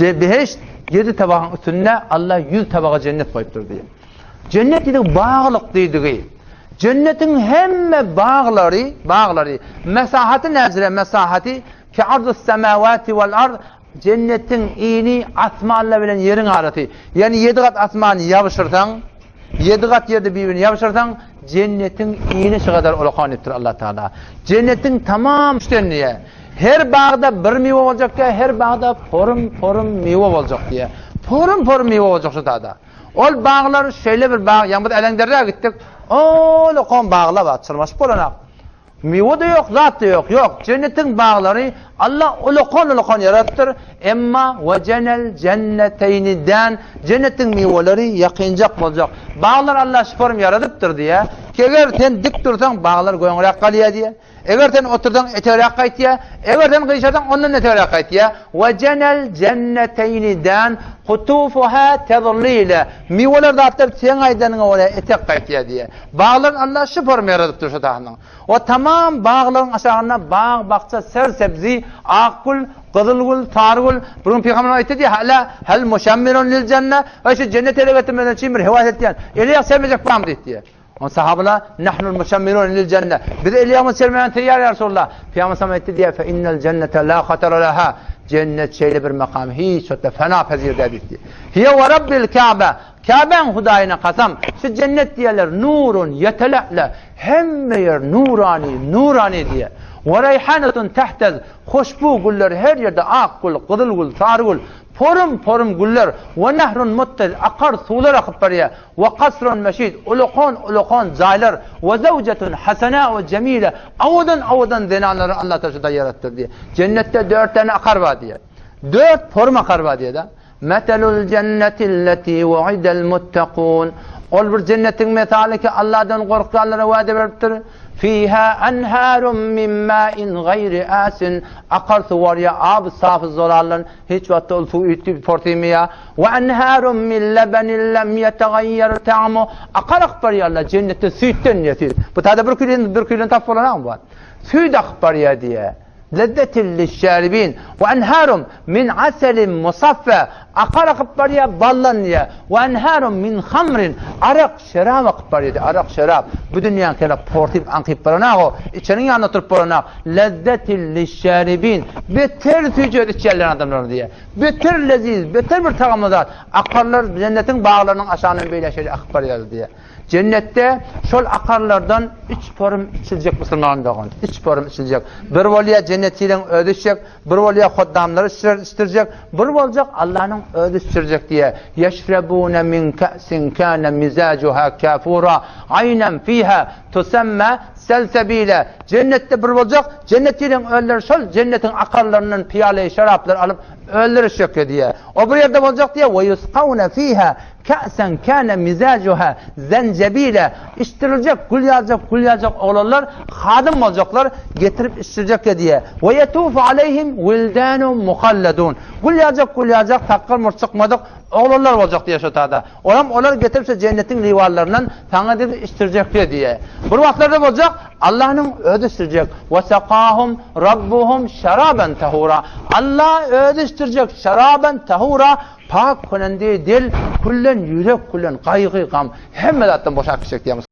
Beheşt 7 tabağın üstünde Allah 100 tabağa cennet koyuptur diye. Cennet dedik bağlılık deydiği. Cennetin hemme bağları, mesahati nezire mesahati ki ardı semavati vel ard, cennetin iyini asmanla bilen yerin arası. Yani 7 kat asmanı yapışırsan, 7 kat yerde birbirini yapışırsan, cennetin iyini şu kadar ulakan ettir Allah Teala. Cennetin tamam üstünlüğe. Her bağda bir meyve olacak ya, her bağda porum meyve olacak diye. Porum meyve olacak şu dağda. Ol bağlar şöyle bir bağ, yani bu elenderine gittik. Oğlu kon bağla var, çırmaş bolana. Meyve de yok, zat da yok. Cennetin bağları Allah ulukon yarattır. Emma ve cenel cenneteyniden cennetin meyveleri yakıncak olacak. Bağlar Allah şiform yaratıptır diye. Eğer sen dik dursan bağlar goyunrak kalıyor diye. Eğer sen oturdan eterak kayıt ya. Eğer sen kıyışadan ondan eterak kayıt ya. Ve cenel cenneteyniden kutufuha tezallile. Meyveler de atıp sen aydanın oraya etek kayıt ya diye. Bağlar Allah şiform yaratıptır şu tahının. O tamam bağların aşağına bağ, bakça, sebzi, akul, kızılgul, targul. Bugün Peygamber ayeti diye hala hel muşammirun lil cennet. Ve şu cennet ele getirmeden çimir hevas ettiyen. Eliye sevmeyecek bağım diye. On sahabına nahnul muşammirun lil cennet. Biz eliyamı sevmeyen tiyar ya Resulullah. Peygamber ayeti diye fe innel cennete la khatara laha. Cennet şeyli bir makam hiç öte fena pezir dedik diye. Hiye ve rabbil Kabe. Kabe'nin hudayına kasam. Şu cennet diyeler nurun yetela'le. Hemme yer nurani diye. Ve reyhanetun tehtez. Hoşbu güller her yerde akgul, kızılgul, sargul. Porum güller. Ve nehrun muttel. Akar sular akıp bariye. Ve kasrun meşid. Ulukon zaylar. Ve zevcetun hasena ve cemile. Avudan zinanları Allah taşıda yarattır diye. Cennette 4 tane akar var diye. 4 porum akar var diye de. Metelul cennetilleti ve'idel muttakun. Ol bir cennetin metali ki Allah'dan korkanlara vaade veriptir. Fiha enharun min ma'in gayri asin. Akar su var ya ab safı zolarlan hiç vatta ol su ütüp portimiya. Ve enharun min lebenin lem yetegayyer ta'mu. Akar akbar ya Allah cennette sütten yetir. Bu tabi bir külün taf olarak mı var? Süt akbar ya diye. Lezzetil lişşaribin ve enharum min aselin musaffa akar akıp bariya ballan ya ve enharum min hamrin arak şerab akıp bariya arak şerab bu dünyanın kere portip ankip barana o içerinin yanına oturup barana lezzetil lişşaribin beter tüccar içerleyen adamlar diye beter leziz beter bir tamamladılar akarlar cennetin bağlarının aşağının böyle şeyle akıp bariya diye. Cennette şol akarlardan 3 porum içilecek Müslümanlardan. 3 porum içilecek. Bir valiye cennetiyle ödüşecek, bir valiye huddamları içtirecek, bir olacak Allah'ın ödüştirecek diye. Yeşrebune min ka'sin kana mizacuha kafura aynen fiha tusamma selsebile. Cennette bir olacak, cennetiyle öller şol cennetin akarlarının piyale şaraplar alıp öldürüşecek diye. O bir yerde olacak diye ve yusqavne fiha ka'sen kana mizacuha zencebile içtirilecek, gül yazacak oğlanlar hadım olacaklar getirip içtirecek diye. Ve yetufu aleyhim vildanun muhalladun. Gül yazacak takkar çıkmadık oğlanlar olacak diye şu tada. Onlar getiripse cennetin rivallarından sana dedi içtirecek diye. Bu vaktlarda olacak Allah'ın ödüştürecek. Ve sakahum rabbuhum şaraben tahura. Allah ödüştürecek şaraben tahura. Pak konandi dil kullen yürek kullen kaygı gam. Hemmedattan boşak çekti.